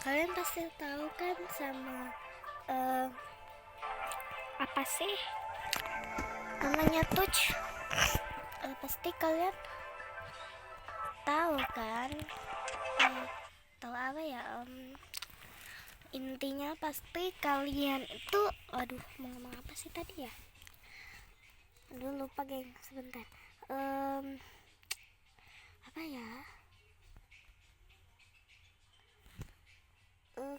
Kalian pasti tahu kan sama eh, apa sih namanya touch? Pasti kalian tahu kan? Eh, Tahu apa ya? Intinya pasti kalian itu, aduh, mau ngomong apa sih tadi ya? Aduh, lupa geng, sebentar. Apa ya?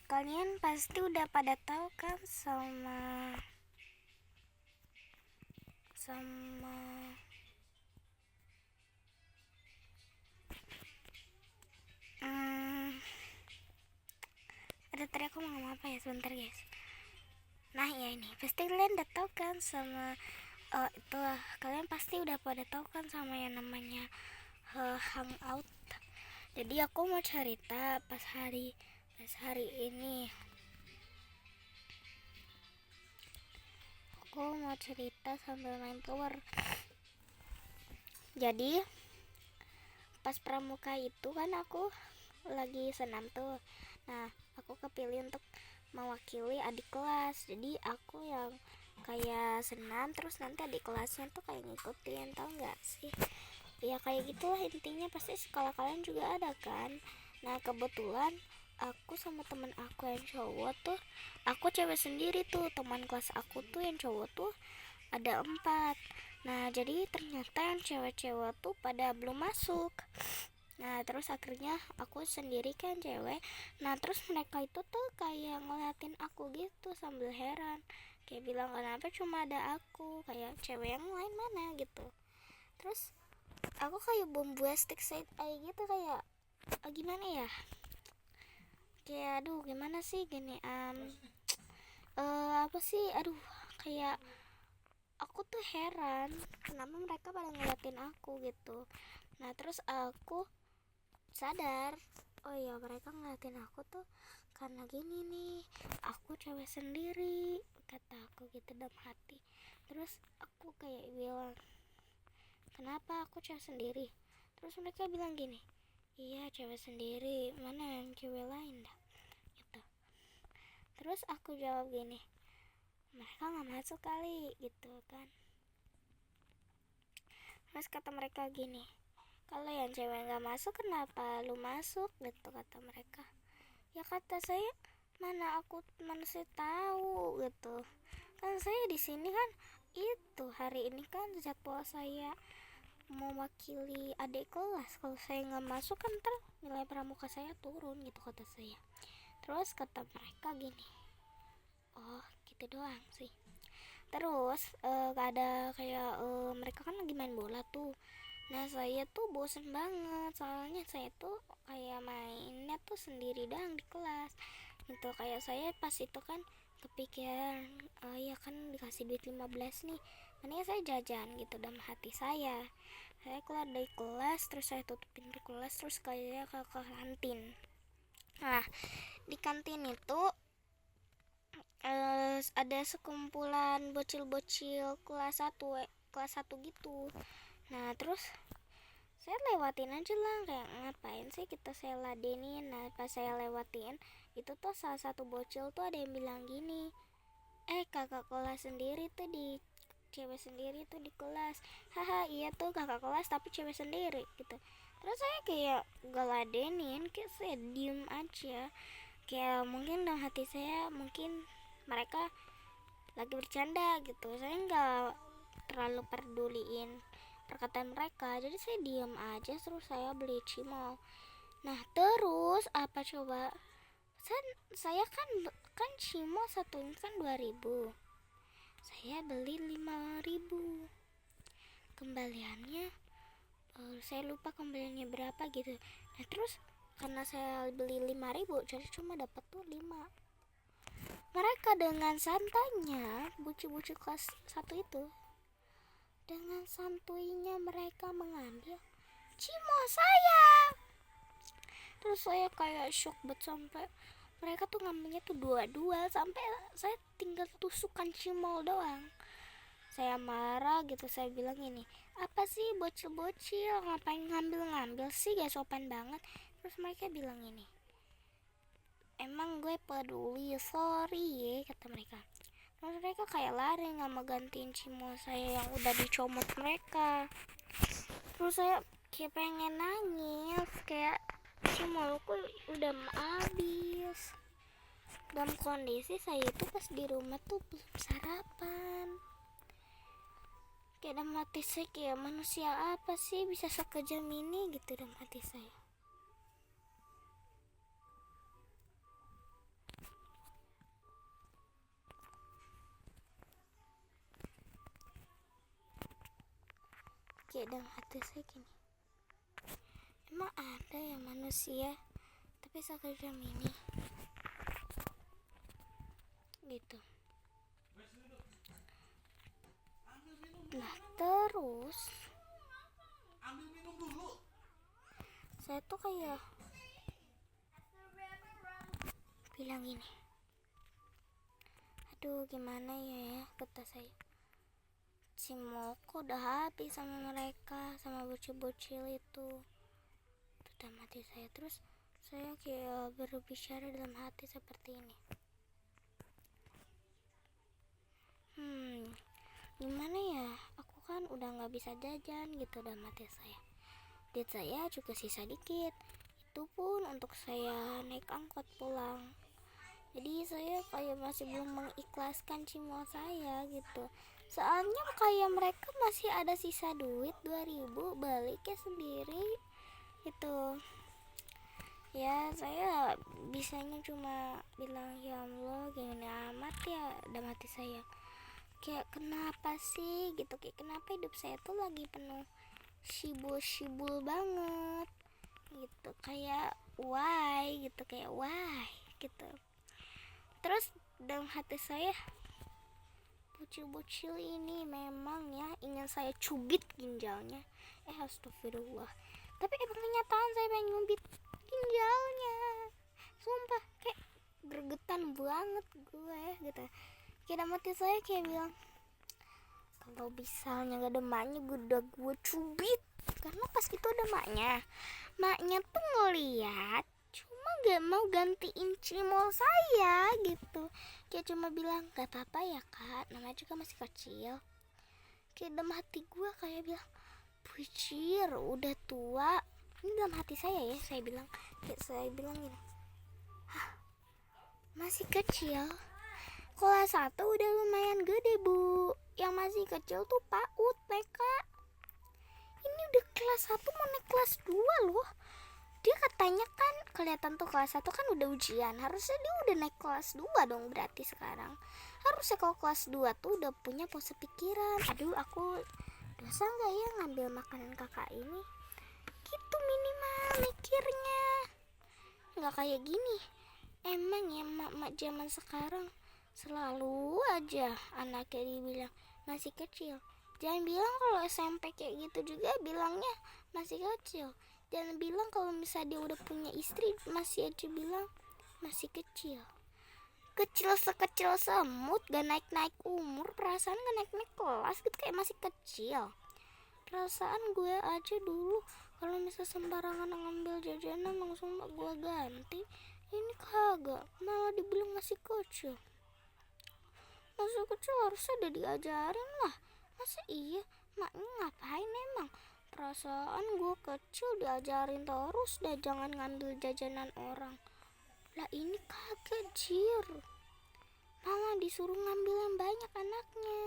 Kalian pasti udah pada tahu kan sama hmm, ada tadi aku mau ngomong apa ya, sebentar guys. Nah ya, ini pasti kalian udah tahu kan sama itu, kalian pasti udah pada tahu kan sama yang namanya hangout. Jadi aku mau cerita pas hari ini. Aku mau cerita sambil main keluar. Jadi pas pramuka itu kan aku lagi senam tuh. Nah, aku kepilih untuk mewakili adik kelas. Jadi aku yang kayak senam, terus nanti adik kelasnya tuh kayak ngikutin, tau nggak sih? Ya kayak gitulah intinya, pasti sekolah kalian juga ada kan. Nah, kebetulan aku sama temen aku yang cowok tuh, aku cewek sendiri tuh, teman kelas aku tuh yang cowok tuh ada 4. Nah, jadi ternyata yang cewek-cewek tuh pada belum masuk. Nah, terus akhirnya aku sendiri kan cewek. Nah, terus mereka itu tuh kayak ngeliatin aku gitu sambil heran, kayak bilang kenapa cuma ada aku, kayak cewek yang lain mana gitu. Terus aku kayak bombastic side eye gitu, kayak gimana ya, kayak aduh gimana sih gini, apa sih, aduh, kayak aku tuh heran kenapa mereka pada ngeliatin aku gitu. Nah, terus aku sadar, oh iya, mereka ngeliatin aku tuh karena gini nih, aku cewek sendiri, kata aku gitu dalam hati. Terus aku kayak bilang, kenapa aku cewek sendiri? Terus mereka bilang gini, iya cewek sendiri, mana yang cewek lain dah gitu. Terus aku jawab gini, mereka nggak masuk kali gitu kan. Terus kata mereka gini, kalau yang cewek nggak masuk kenapa lu masuk gitu, kata mereka. Ya kata saya, mana saya tahu gitu, kan saya di sini kan, itu hari ini kan jadwal saya mewakili adik kelas, kalau saya nggak masuk kan ntar nilai pramuka saya turun gitu, kata saya. Terus kata mereka gini, oh gitu doang sih. Terus ada kayak mereka kan lagi main bola tuh. Nah, saya tuh bosen banget, soalnya saya tuh kayak mainnya tuh sendiri doang di kelas gitu. Kayak saya pas itu kan kepikiran, oh iya kan dikasih duit 15 nih, mending saya jajan gitu dalam hati saya. Saya keluar dari kelas, terus saya tutup pintu kelas, terus kayak ke kantin. Nah, di kantin itu ada sekumpulan bocil-bocil kelas satu gitu. Nah, terus saya lewatin aja lah, kayak ngapain sih kita saya ladenin. Nah, pas saya lewatin itu tuh salah satu bocil tuh ada yang bilang gini, kakak kelas sendiri tuh di cewek sendiri tuh di kelas, haha iya tuh kakak kelas tapi cewek sendiri gitu. Terus saya kayak gak ladenin, kayak saya diem aja, kayak mungkin dalam hati saya mungkin mereka lagi bercanda gitu, saya nggak terlalu peduliin perkataan mereka, jadi saya diam aja, terus saya beli cimol. Nah, terus apa coba, saya kan cimol satunya kan 2.000, saya beli 5.000, kembaliannya saya lupa kembaliannya berapa gitu. Nah, terus karena saya beli 5.000, jadi cuma dapat tuh 5. Mereka dengan santainya, bocil-bocil kelas 1 itu, dengan santuinya mereka mengambil cimol saya. Terus saya kayak shock banget, sampai mereka tuh ngambilnya tuh dua-dua, sampai saya tinggal tusukan cimol doang. Saya marah gitu, saya bilang ini, apa sih bocil-bocil, ngapain ngambil-ngambil sih, gak sopan banget. Terus mereka bilang ini, emang gue peduli, sorry ya, kata mereka. Terus mereka kayak lari nggak mau gantiin cimol saya yang udah dicomot mereka. Terus saya kayak pengen nangis, kayak cimolku udah habis. Dalam kondisi saya itu pas di rumah tuh belum sarapan. Kayak dalam hati saya, kayak manusia apa sih bisa sekejam ini gitu dalam hati saya. Kayak dalam hati saya gini, emang ada yang manusia tapi sekejam ini gitu. Nah terus saya tuh kayak bilang gini, aduh gimana ya, kata saya, cimolku udah habis sama mereka, sama bocil-bocil itu dalam hati saya. Terus saya kayak berbicara dalam hati seperti ini, gimana ya, aku kan udah gak bisa jajan gitu dalam hati saya. Duit saya juga sisa dikit, itu pun untuk saya naik angkot pulang. Jadi saya kayak masih belum mengikhlaskan cimol saya gitu. Soalnya kayak mereka masih ada sisa duit 2000 baliknya sendiri gitu. Ya saya bisanya cuma bilang ya Allah gini amat ya dalam hati saya. Kayak kenapa sih gitu, kayak kenapa hidup saya tuh lagi penuh sibul-sibul banget gitu, kayak why gitu, kayak why gitu. Terus dalam hati saya, bocil-bocil ini memang ya ingin saya cubit ginjalnya. Astagfirullah, tapi emang kenyataan saya pengen nyubit ginjalnya, sumpah kayak gregetan banget gue gitu. Kayak dalam hati saya kayak bilang, kalau misalnya gak ada maknya gue cubit. Karena pas itu ada maknya tuh ngeliat cuma gak mau gantiin cimol saya gitu. Kayak cuma bilang gak apa-apa ya kak, namanya juga masih kecil. Kayak dalam hati gue kayak bilang, bujir udah tua. Ini dalam hati saya ya, saya bilang gini, masih kecil. Kelas 1 udah lumayan gede bu, yang masih kecil tuh PAUD TK. Ini udah kelas 1 mau naik kelas 2 loh. Dia katanya kan kelihatan tuh kelas 1 kan udah ujian, harusnya dia udah naik kelas 2 dong berarti sekarang. Harusnya kalau kelas 2 tuh udah punya pose pikiran, aduh aku dosa gak ya ngambil makanan kakak ini, gitu minimal mikirnya. Gak kayak gini. Emang ya mak-mak zaman sekarang selalu aja anaknya dibilang masih kecil. Jangan bilang kalau SMP kayak gitu juga bilangnya masih kecil. Jangan bilang kalau misalnya dia udah punya istri masih aja bilang masih kecil. Kecil sekecil semut, gak naik-naik umur, perasaan gak naik-naik kelas gitu, kayak masih kecil. Perasaan gue aja dulu kalau misalnya sembarangan ngambil jajanan langsung gue ganti. Ini kagak, malah dibilang masih kecil. Masih kecil harusnya udah diajarin lah. Masa iya, maknya ngapain emang? Perasaan gue kecil diajarin terus dah jangan ngambil jajanan orang. Lah ini kagak jir, malah disuruh ngambil yang banyak anaknya.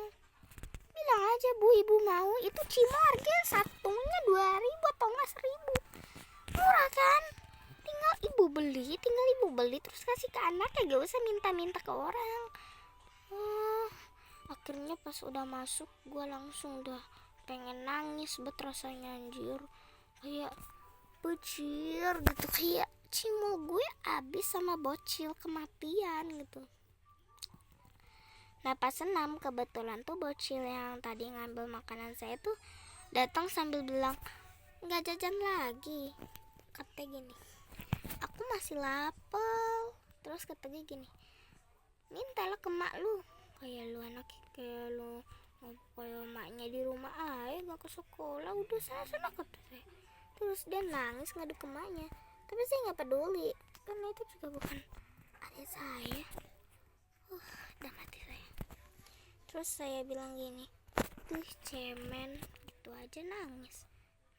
Bilang aja bu, ibu mau itu cimol harganya satunya 2000 atau enggak 1000. Murah kan? Tinggal ibu beli terus kasih ke anaknya, gak usah minta-minta ke orang. Akhirnya pas udah masuk gue langsung udah pengen nangis bet rasanya anjir. Kayak bocil gitu, kayak cimol gue abis sama bocil kematian gitu. Nah pas senam kebetulan tuh bocil yang tadi ngambil makanan saya tuh datang sambil bilang, nggak jajan lagi, katanya gini, aku masih lapar. Terus katanya gini, mintalah ke mak lu, kayak lu anak kayak lu kayak maknya di rumah aja gak ke sekolah, udah sana kata saya. Terus dia nangis ngadu ke maknya, tapi saya nggak peduli karena itu juga bukan mati saya. Udah mati saya. Terus saya bilang gini, tuh cemen, gitu aja nangis.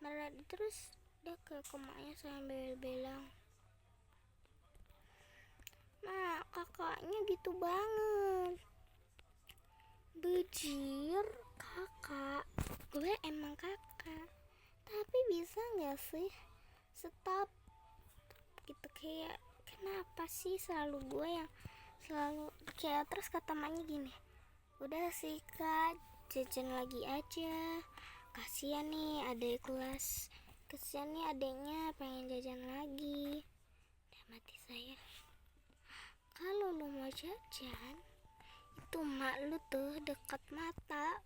Marah terus dia ke emaknya sambil bilang, nah kakaknya gitu banget, bejir kakak, gue emang kakak, tapi bisa nggak sih stop gitu, kayak kenapa sih selalu gue yang selalu kayak. Terus kata emaknya gini, udah sih kak, jajan lagi aja, kasihan nih adek kelas, kasihan nih adeknya pengen jajan lagi. Udah mati saya. Kalau lu mau jajan, itu mak lu tuh dekat mata,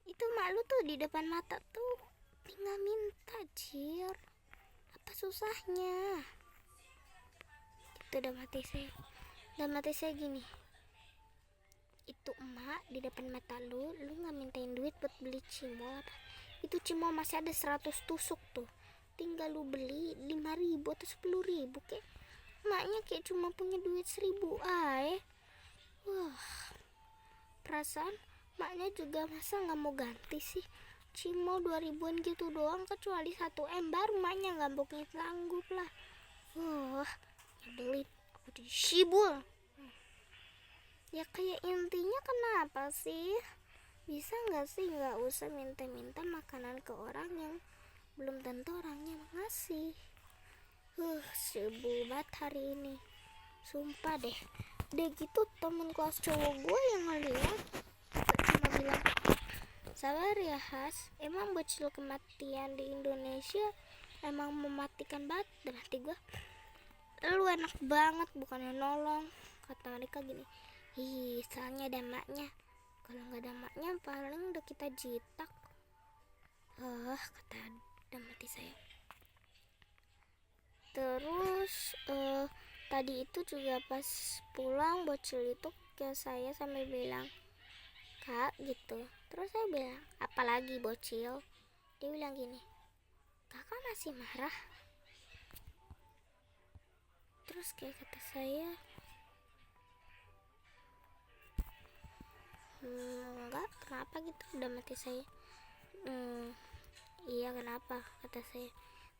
itu mak lu tuh di depan mata tuh, tinggal minta jir, apa susahnya. Itu udah mati saya. Udah mati saya gini, itu emak di depan mata lu nggak mintain duit buat beli cimol apa? Itu cimol masih ada 100 tusuk tuh, tinggal lu beli 5.000 atau 10.000, kayak emaknya kayak cuma punya duit 1.000 ay. Wah, perasaan emaknya juga masa nggak mau ganti sih cimol 2.000-an gitu doang, kecuali 1 M baru emaknya nggak mungkin sanggup lah. Wah, nyebelin, aku jadi sibul. Ya kayak intinya kenapa sih, bisa nggak sih nggak usah minta-minta makanan ke orang yang belum tentu orangnya ngasih. Sebel banget hari ini, sumpah deh. Udah gitu temen kelas cowok gue yang ngeliat cuma bilang, sabar ya Has, emang bocil kematian di Indonesia emang mematikan banget. Dan hati gue, lu enak banget bukannya nolong. Kata mereka gini, ih soalnya ada maknya, kalau nggak ada maknya paling udah kita jitak. Kata udah mati saya. Terus tadi itu juga pas pulang bocil itu ke saya sambil bilang, kak gitu. Terus saya bilang, apalagi bocil? Dia bilang gini, kakak masih marah? Terus kayak kata saya, enggak, kenapa gitu? Udah mati saya. Iya kenapa, kata saya.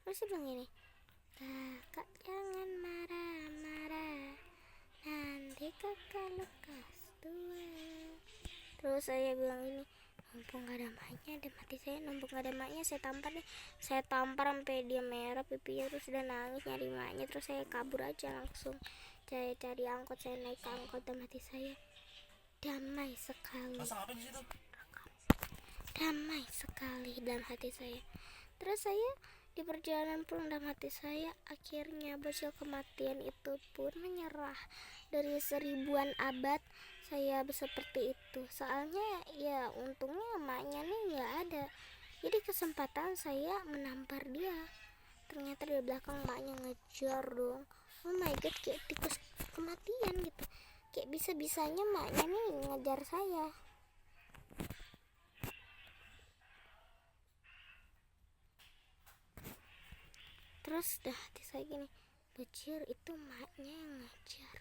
Terus dia bilang gini, kakak jangan marah-marah, nanti kakak lekas tua. Terus saya bilang ini, mumpung gak ada maknya, ada mati saya. Mumpung gak ada maknya, saya tampar nih. Saya tampar sampai dia merah pipinya, terus udah nangis nyari maknya. Terus saya kabur aja langsung, saya cari angkot, saya naik ke angkot. Dan mati saya damai sekali, damai sekali dalam hati saya. Terus saya di perjalanan pulang dalam hati saya, akhirnya bocil kematian itu pun menyerah. Dari 1000-an abad saya seperti itu, soalnya ya untungnya emaknya nih nggak ada, jadi kesempatan saya menampar dia. Ternyata di belakang emaknya ngejar dong. Oh my god, kayak tikus kematian gitu, kayak bisa-bisanya emaknya nih ngejar saya. Terus dah hati saya gini, bocil itu maknya yang ngejar.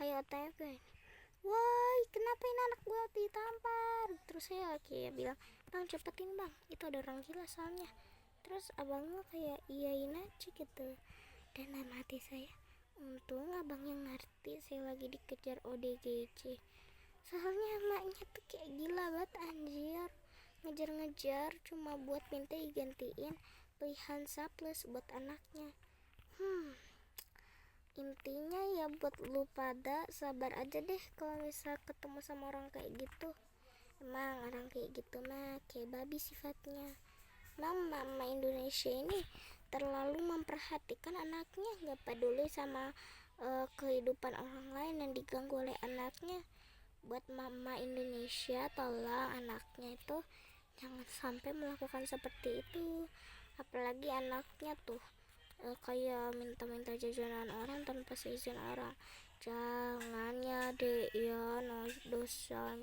Hayo tanya gue, woi kenapa ini anak gue ditampar? Terus saya kayak bilang, bang cepetin bang, itu ada orang gila soalnya. Terus abangnya kayak iyain aja gitu. Dan dalam hati saya, untung abang yang ngerti saya lagi dikejar ODGJ. Soalnya emaknya tuh kayak gila banget anjir, ngejar-ngejar cuma buat minta digantiin beli Hansa Plus buat anaknya. Intinya ya buat lu pada sabar aja deh kalau misal ketemu sama orang kayak gitu. Emang orang kayak gitu mah kayak babi sifatnya. Mama Indonesia ini terlalu memperhatikan anaknya, gak peduli sama kehidupan orang lain yang diganggu oleh anaknya. Buat mama Indonesia, tolong anaknya itu jangan sampai melakukan seperti itu. Apalagi anaknya tuh kayak minta-minta jajanan orang tanpa seizin orang. Jangan ya dek ya, dosa.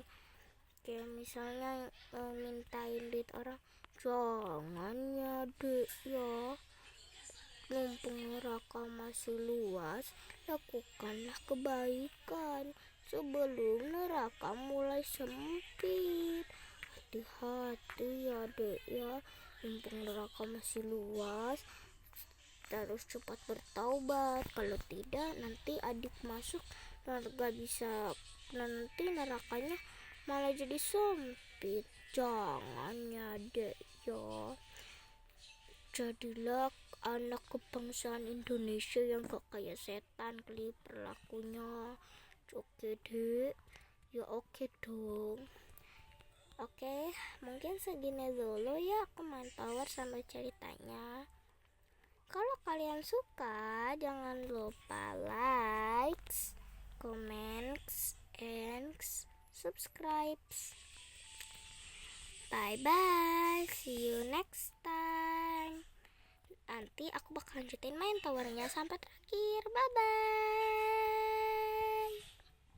Kayak misalnya mintain duit orang, jangan ya dek ya. Mumpung neraka masih luas, lakukanlah kebaikan sebelum neraka mulai sempit. Hati-hati ya dek ya, mumpung neraka masih luas, harus cepat bertaubat. Kalau tidak, nanti adik masuk neraka bisa, nanti nerakanya malah jadi sempit. Jangan ya dek ya. Jadilah anak kebangsaan Indonesia yang gak kayak setan kali perilakunya. Oke dek, ya oke dong. Oke, mungkin segini dulu ya aku main power sama ceritanya. Kalau kalian suka, jangan lupa like, comments, and subscribe. Bye bye, see you next time. Nanti aku bakal lanjutin main towernya sampai terakhir. Bye bye.